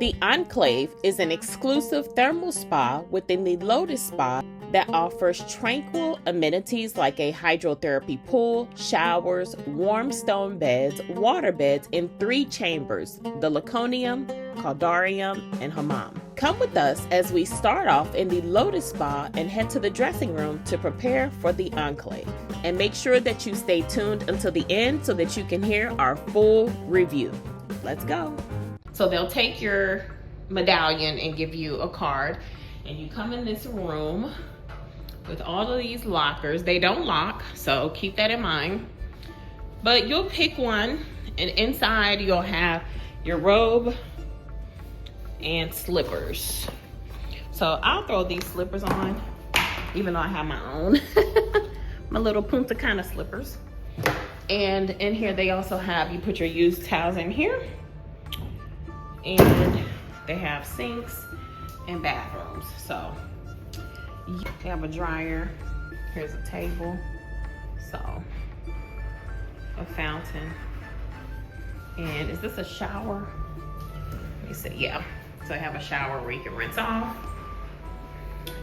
The Enclave is an exclusive thermal spa within the Lotus Spa that offers tranquil amenities like a hydrotherapy pool, showers, warm stone beds, water beds in 3 chambers, the Laconium, Caldarium, and Hammam. Come with us as we start off in the Lotus Spa and head to the dressing room to prepare for the Enclave. And make sure that you stay tuned until the end so that you can hear our full review. Let's go. So they'll take your medallion and give you a card, and you come in this room with all of these lockers. They don't lock, so keep that in mind. But you'll pick one, and inside you'll have your robe and slippers. So I'll throw these slippers on, even though I have my own. My little Punta Cana slippers. And in here they also have, you put your used towels in here. And they have sinks and bathrooms. So they have a dryer. Here's a table. So a fountain. And is this a shower? Let me see. Yeah. So I have a shower where you can rinse off.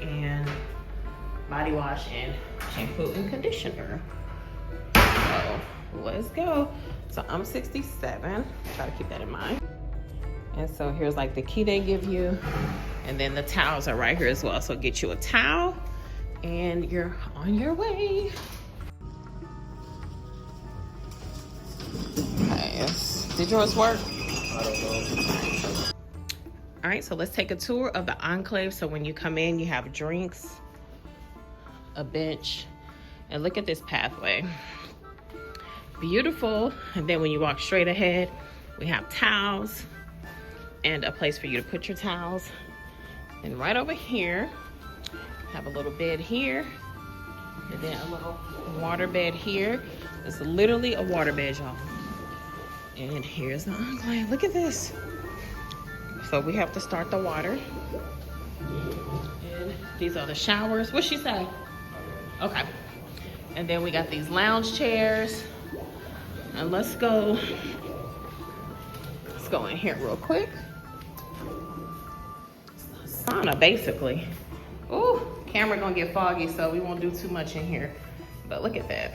And body wash and shampoo and conditioner. So let's go. So I'm 67. Try to keep that in mind. And so here's like the key they give you. And then the towels are right here as well. So get you a towel and you're on your way. Okay, did yours work? I don't know. All right, so let's take a tour of the Enclave. So when you come in, you have drinks, a bench, and look at this pathway. Beautiful. And then when you walk straight ahead, we have towels and a place for you to put your towels. And right over here, have a little bed here, and then a little water bed here. It's literally a water bed, y'all. And here's the Enclave. Look at this. So we have to start the water. And these are the showers. What'd she say? Okay. And then we got these lounge chairs. And let's go in here real quick. Sauna, basically. Ooh, camera gonna get foggy, so we won't do too much in here. But look at that.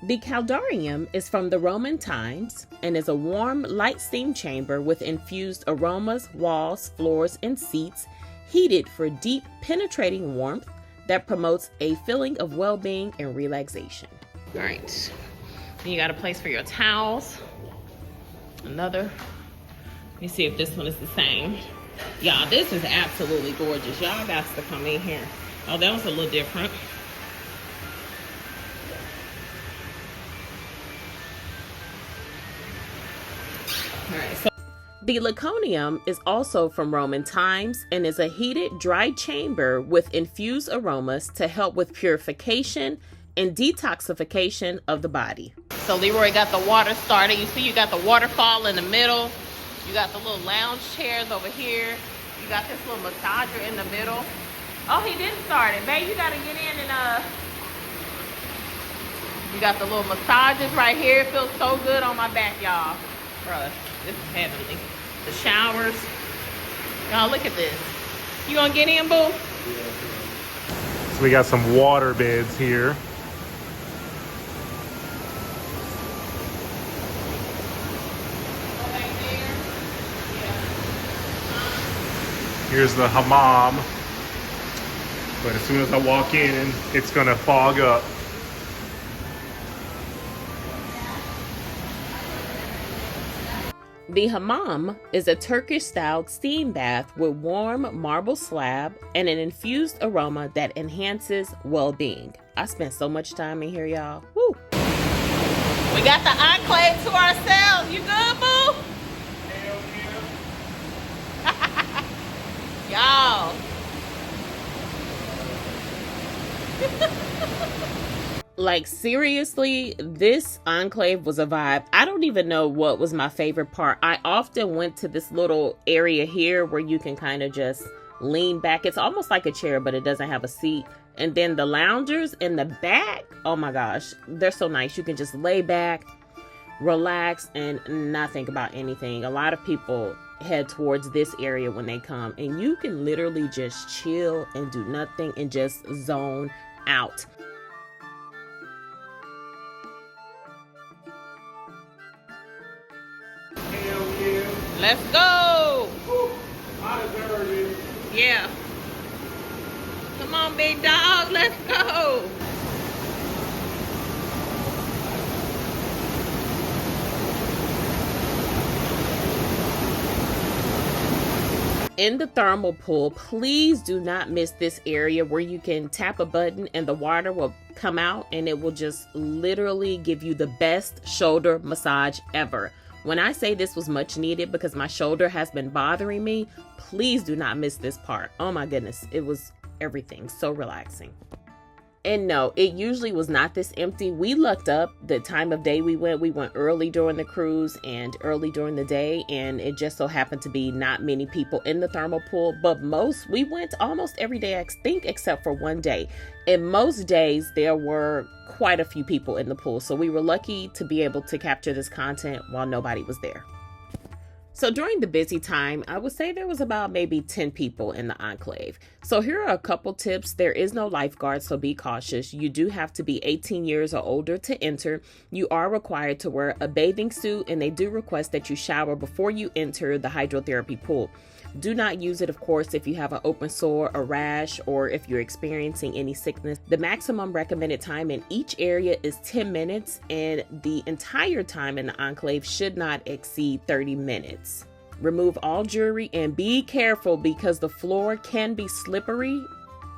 The Caldarium is from the Roman times and is a warm, light steam chamber with infused aromas, walls, floors, and seats, heated for deep, penetrating warmth that promotes a feeling of well-being and relaxation. All right, then you got a place for your towels. Another. Let me see if this one is the same. Y'all, this is absolutely gorgeous. Y'all got to come in here. Oh, that was a little different. All right, so the Laconium is also from Roman times and is a heated, dry chamber with infused aromas to help with purification and detoxification of the body. So Leroy got the water started. You see you got the waterfall in the middle. You got the little lounge chairs over here. You got this little massager in the middle. Oh, he didn't start it. Babe, you gotta get in and you got the little massages right here. It feels so good on my back, y'all. Bruh, this is heavenly. The showers. Y'all, look at this. You gonna get in, boo? So we got some water beds here. Here's the hammam, but as soon as I walk in, it's gonna fog up. The hammam is a Turkish-styled steam bath with warm marble slab and an infused aroma that enhances well-being. I spent so much time in here, y'all. Woo! We got the Enclave to ourselves. You good, boo? Y'all. Like, seriously, this Enclave was a vibe. I don't even know what was my favorite part. I often went to this little area here where you can kind of just lean back. It's almost like a chair, but it doesn't have a seat. And then the loungers in the back, oh my gosh, they're so nice. You can just lay back, relax, and not think about anything. A lot of people head towards this area when they come, and you can literally just chill and do nothing and just zone out. Hell yeah. Let's go. Woo. I deserve it. Yeah. Come on, big dog. Let's go. In the thermal pool, please do not miss this area where you can tap a button and the water will come out, and it will just literally give you the best shoulder massage ever. When I say this was much needed because my shoulder has been bothering me, please do not miss this part. Oh my goodness, it was everything. So relaxing. And no, it usually was not this empty. We lucked up the time of day we went early during the cruise and early during the day, and it just so happened to be not many people in the thermal pool, but we went almost every day, I think, except for one day. And most days there were quite a few people in the pool, so we were lucky to be able to capture this content while nobody was there. So during the busy time, I would say there was about maybe 10 people in the Enclave. So here are a couple tips. There is no lifeguard, so be cautious. You do have to be 18 years or older to enter. You are required to wear a bathing suit, and they do request that you shower before you enter the hydrotherapy pool. Do not use it, of course, if you have an open sore, a rash, or if you're experiencing any sickness. The maximum recommended time in each area is 10 minutes, and the entire time in the Enclave should not exceed 30 minutes. Remove all jewelry and be careful because the floor can be slippery,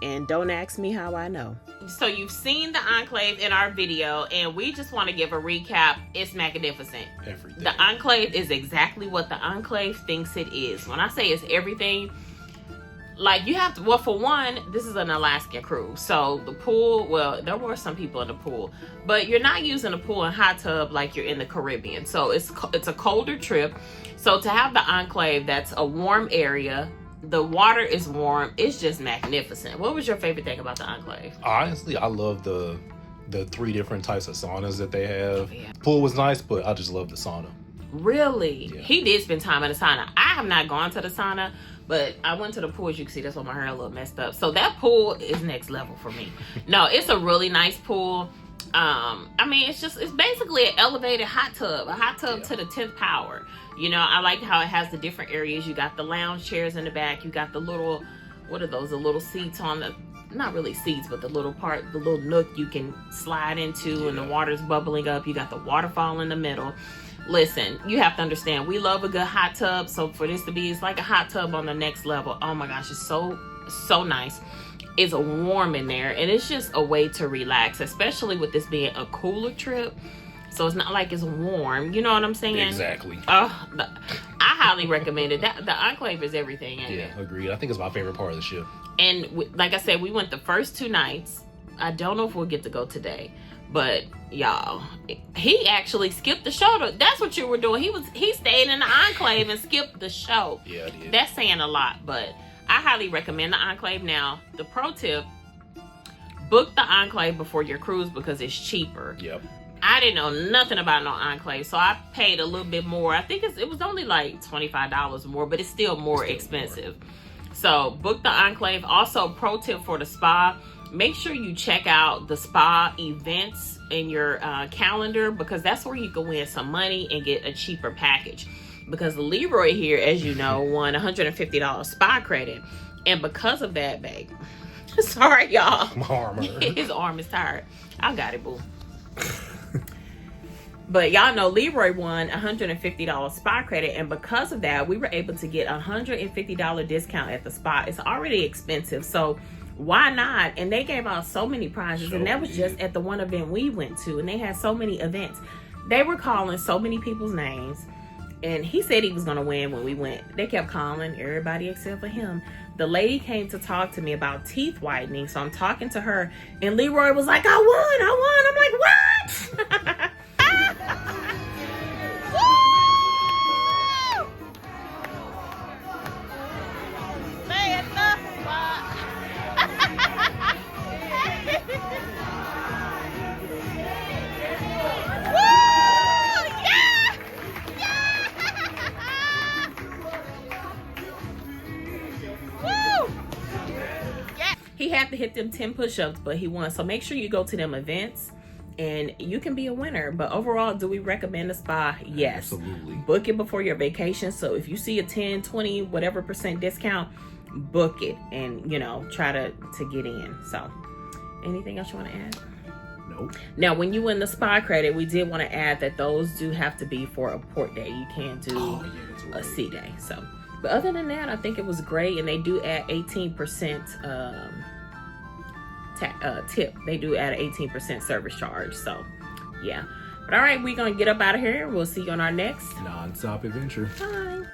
and don't ask me how I know. So you've seen the Enclave in our video, and we just want to give a recap. It's magnificent. Everything. The Enclave is exactly what the Enclave thinks it is. When I say it's everything, like you have to, well, for one, this is an Alaskan cruise. So the pool, well, there were some people in the pool, but you're not using a pool and hot tub like you're in the Caribbean. So it's a colder trip. So to have the Enclave, that's a warm area. The water is warm. It's just magnificent. What was your favorite thing about the Enclave? Honestly, I love the 3 different types of saunas that they have. Oh, yeah. Pool was nice, but I just love the sauna. Really? Yeah. He did spend time in the sauna. I have not gone to the sauna, but I went to the pool. As you can see, that's why my hair a little messed up. So that pool is next level for me. No, it's a really nice pool. I mean, it's basically an elevated hot tub, to the 10th power. You know, I like how it has the different areas. You got the lounge chairs in the back. You got the little, what are those? The little seats on the, not really seats, but the little nook you can slide into, and the water's bubbling up. You got the waterfall in the middle. Listen, you have to understand, we love a good hot tub. So for this to be, it's like a hot tub on the next level. Oh my gosh, it's so nice. It's warm in there, and it's just a way to relax, especially with this being a cooler trip. So it's not like it's warm. You know what I'm saying? Exactly. I highly recommend it. The Enclave is everything. Yeah, agreed. I think it's my favorite part of the ship. And like I said, we went the first 2 nights. I don't know if we'll get to go today, but y'all, he actually skipped the show. That's what you were doing. He stayed in the Enclave and skipped the show. Yeah, I did. That's saying a lot, but I highly recommend the Enclave. Now, the pro tip: book the Enclave before your cruise because it's cheaper. Yep. I didn't know nothing about no Enclave, so I paid a little bit more. I think it was only like $25 more, but it's still more expensive. So book the Enclave. Also, pro tip for the spa: make sure you check out the spa events in your calendar, because that's where you can win some money and get a cheaper package. Because Leroy here, as you know, won $150 spa credit, and because of that, babe, sorry y'all, My arm hurt. his arm is tired. I got it, boo. But y'all know Leroy won $150 spa credit, and because of that, we were able to get $150 discount at the spa. It's already expensive, so why not? And they gave out so many prizes, and that was just at the one event we went to, and they had so many events. They were calling so many people's names, and he said he was going to win when we went. They kept calling everybody except for him. The lady came to talk to me about teeth whitening, so I'm talking to her, and Leroy was like, I won. I'm like, what? Woo! he had to hit them 10 push-ups, but he won. So make sure you go to them events and you can be a winner. But overall, do we recommend the spa? Yes. Absolutely. Book it before your vacation. So if you see a 10, 20, whatever % discount, book it and, you know, try to get in. So anything else you want to add? Nope. Now, when you win the spa credit, we did want to add that those do have to be for a port day. You can't do a sea day. So, but other than that, I think it was great. And they do add 18% tip. They do add an 18% service charge. So, yeah. But all right, we're going to get up out of here. We'll see you on our next Non-stop adventure. Bye.